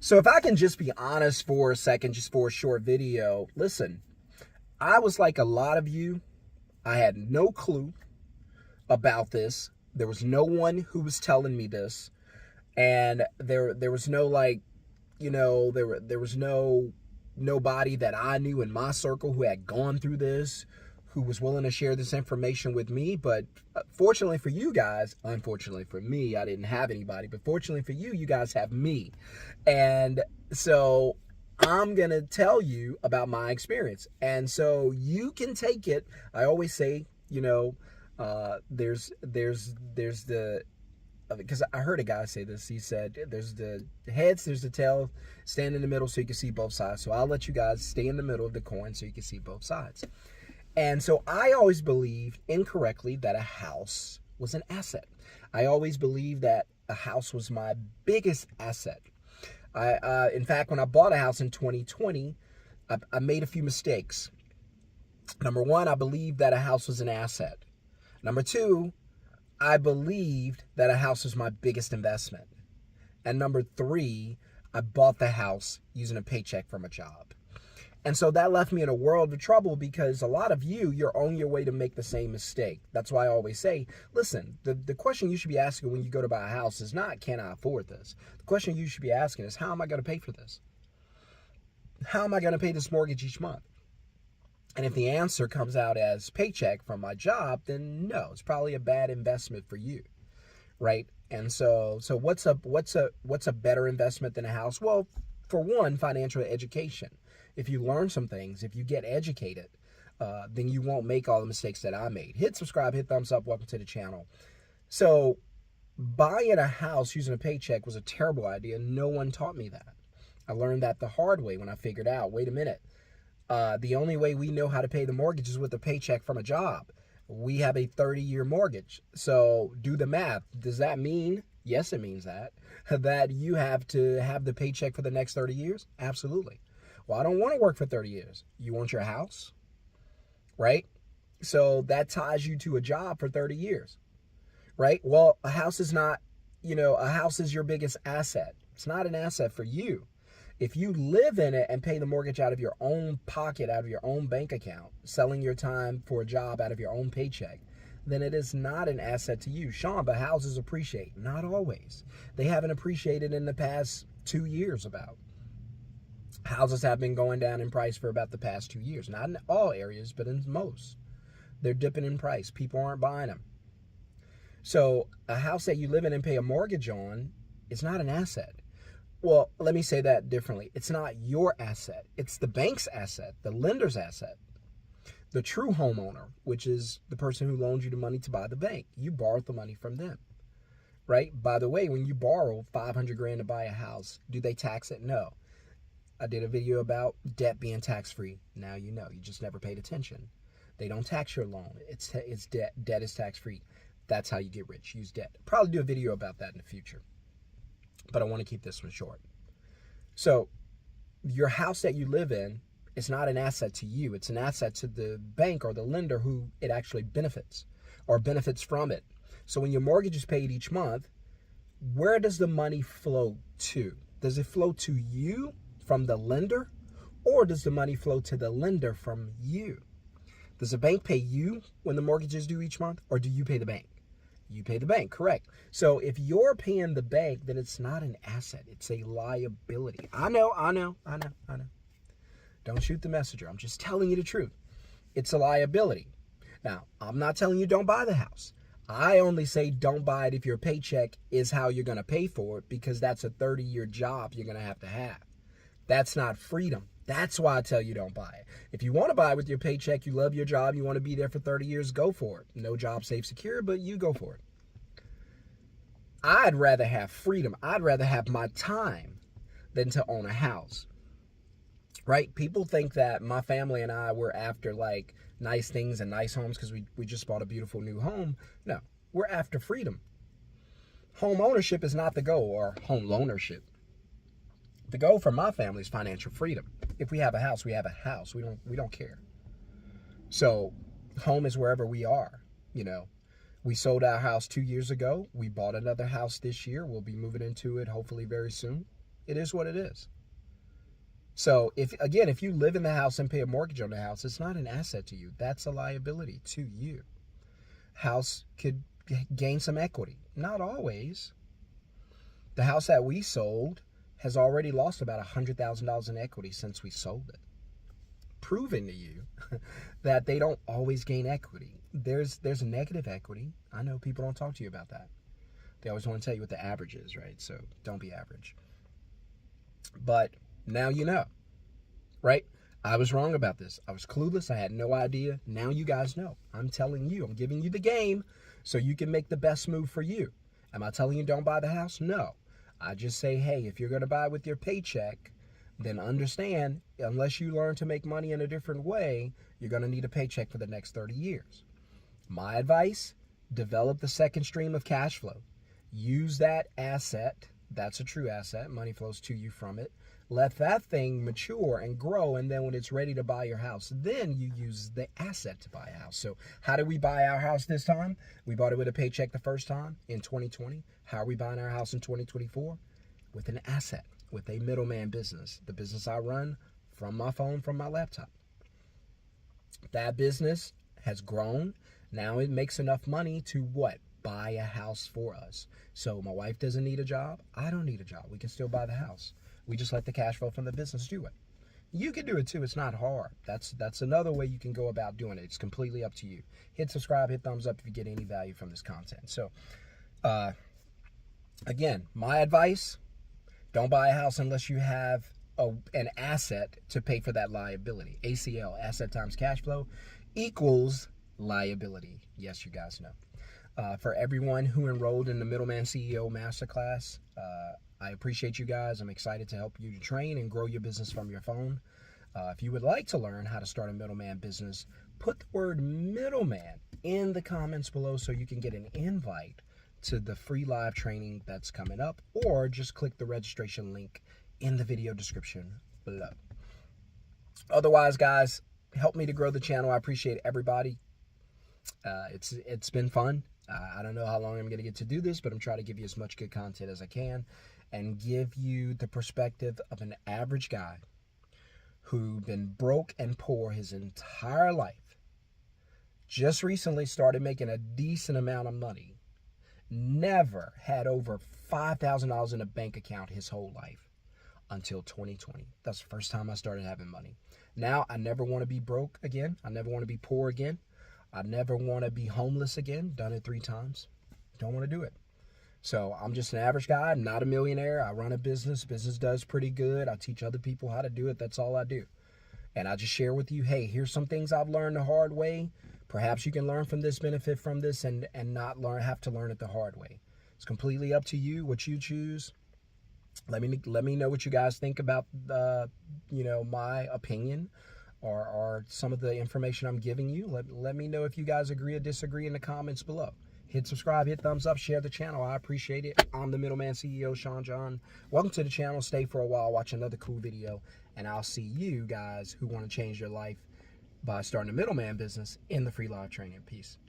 So if I can just be honest for a second, just for a short video, listen, I was like a lot of you. I had no clue about this. There was no one who was telling me this. And there was no like, there was nobody that I knew in my circle who had gone through this, who was willing to share this information with me. But fortunately for you guys, unfortunately for me, I didn't have anybody, but fortunately for you, you guys have me. And so I'm going to tell you about my experience. And so you can take it. I always say, there's the, because I heard a guy say this. He said, there's the heads, there's the tail, stand in the middle so you can see both sides. So I'll let you guys stay in the middle of the coin so you can see both sides. And so I always believed incorrectly that a house was an asset. I always believed that a house was my biggest asset. In fact, when I bought a house in 2020, I made a few mistakes. Number one, I believed that a house was an asset. Number two, I believed that a house was my biggest investment. And number three, I bought the house using a paycheck from a job. And so that left me in a world of trouble because a lot of you're on your way to make the same mistake. That's why I always say, listen, the question you should be asking when you go to buy a house is not, can I afford this? The question you should be asking is, how am I going to pay for this? How am I going to pay this mortgage each month? And if the answer comes out as paycheck from my job, then no, it's probably a bad investment for you, right? And so what's a better investment than a house? Well, for one, financial education. If you learn some things, if you get educated, then you won't make all the mistakes that I made. Hit subscribe, hit thumbs up, welcome to the channel. So buying a house using a paycheck was a terrible idea. No one taught me that. I learned that the hard way when I figured out, wait a minute, the only way we know how to pay the mortgage is with a paycheck from a job. We have a 30-year mortgage. So do the math. Does that mean, yes, it means that you have to have the paycheck for the next 30 years? Absolutely. Well, I don't want to work for 30 years. You want your house, right? So that ties you to a job for 30 years, right? Well, a house is not, a house is your biggest asset. It's not an asset for you. If you live in it and pay the mortgage out of your own pocket, out of your own bank account, selling your time for a job out of your own paycheck, then it is not an asset to you. Sean, but houses appreciate. Not always. They haven't appreciated in the past 2 years about. Houses have been going down in price for about the past 2 years. Not in all areas, but in most. They're dipping in price. People aren't buying them. So a house that you live in and pay a mortgage on is not an asset. Well, let me say that differently. It's not your asset. It's the bank's asset, the lender's asset. The true homeowner, which is the person who loaned you the money to buy the bank. You borrowed the money from them, right? By the way, when you borrow $500,000 to buy a house, do they tax it? No. I did a video about debt being tax-free. Now you know. You just never paid attention. They don't tax your loan. It's debt. Debt is tax-free. That's how you get rich. Use debt. Probably do a video about that in the future. But I want to keep this one short. So your house that you live in is not an asset to you. It's an asset to the bank or the lender who it actually benefits or benefits from it. So when your mortgage is paid each month, where does the money flow to? Does it flow to you from the lender, or does the money flow to the lender from you? Does the bank pay you when the mortgage is due each month, or do you pay the bank? You pay the bank, correct. So if you're paying the bank, then it's not an asset. It's a liability. I know. Don't shoot the messenger. I'm just telling you the truth. It's a liability. Now, I'm not telling you don't buy the house. I only say don't buy it if your paycheck is how you're going to pay for it, because that's a 30-year job you're going to have. That's not freedom. That's why I tell you don't buy it. If you want to buy it with your paycheck, you love your job, you want to be there for 30 years, go for it. No job, safe, secure, but you go for it. I'd rather have freedom. I'd rather have my time than to own a house, right? People think that my family and I were after like nice things and nice homes because we just bought a beautiful new home. No, we're after freedom. Home ownership is not the goal, or home loanership. The goal for my family is financial freedom. If we have a house, we have a house. We don't care. So home is wherever we are. We sold our house 2 years ago. We bought another house this year. We'll be moving into it hopefully very soon. It is what it is. So if you live in the house and pay a mortgage on the house, it's not an asset to you. That's a liability to you. House could gain some equity. Not always. The house that we sold has already lost about $100,000 in equity since we sold it. Proving to you that they don't always gain equity. There's negative equity. I know people don't talk to you about that. They always want to tell you what the average is, right? So don't be average. But now you know, right? I was wrong about this. I was clueless. I had no idea. Now you guys know. I'm telling you. I'm giving you the game so you can make the best move for you. Am I telling you don't buy the house? No. I just say, hey, if you're going to buy with your paycheck, then understand, unless you learn to make money in a different way, you're going to need a paycheck for the next 30 years. My advice, develop the second stream of cash flow. Use that asset. That's a true asset. Money flows to you from it. Let that thing mature and grow, and then when it's ready to buy your house, then you use the asset to buy a house. So how did we buy our house this time? We bought it with a paycheck the first time in 2020. How are we buying our house in 2024? With an asset, with a middleman business. The business I run from my phone, from my laptop. That business has grown. Now it makes enough money to what? Buy a house for us. So my wife doesn't need a job. I don't need a job. We can still buy the house. We just let the cash flow from the business do it. You can do it too. It's not hard. That's another way you can go about doing it. It's completely up to you. Hit subscribe, hit thumbs up if you get any value from this content. So, again, my advice, don't buy a house unless you have an asset to pay for that liability. ACL, asset times cash flow, equals liability. Yes, you guys know. For everyone who enrolled in the Middleman CEO Masterclass, I appreciate you guys. I'm excited to help you to train and grow your business from your phone. If you would like to learn how to start a middleman business, put the word middleman in the comments below so you can get an invite to the free live training that's coming up, or just click the registration link in the video description below. Otherwise, guys, help me to grow the channel. I appreciate everybody. It's been fun. I don't know how long I'm going to get to do this, but I'm trying to give you as much good content as I can and give you the perspective of an average guy who been broke and poor his entire life. Just recently started making a decent amount of money. Never had over $5,000 in a bank account his whole life until 2020. That's the first time I started having money. Now I never want to be broke again. I never want to be poor again. I never want to be homeless again. Done it 3 times. Don't want to do it. So I'm just an average guy. I'm not a millionaire. I run a business. Business does pretty good. I teach other people how to do it. That's all I do. And I just share with you, hey, here's some things I've learned the hard way. Perhaps you can learn from this, benefit from this, and not have to learn it the hard way. It's completely up to you, what you choose. Let me know what you guys think about my opinion or some of the information I'm giving you. Let me know if you guys agree or disagree in the comments below. Hit subscribe, hit thumbs up, share the channel. I appreciate it. I'm the Middleman CEO Shon-Jhon. Welcome to the channel. Stay for a while, watch another cool video, and I'll see you guys who want to change your life by starting a middleman business in the free live training. Peace.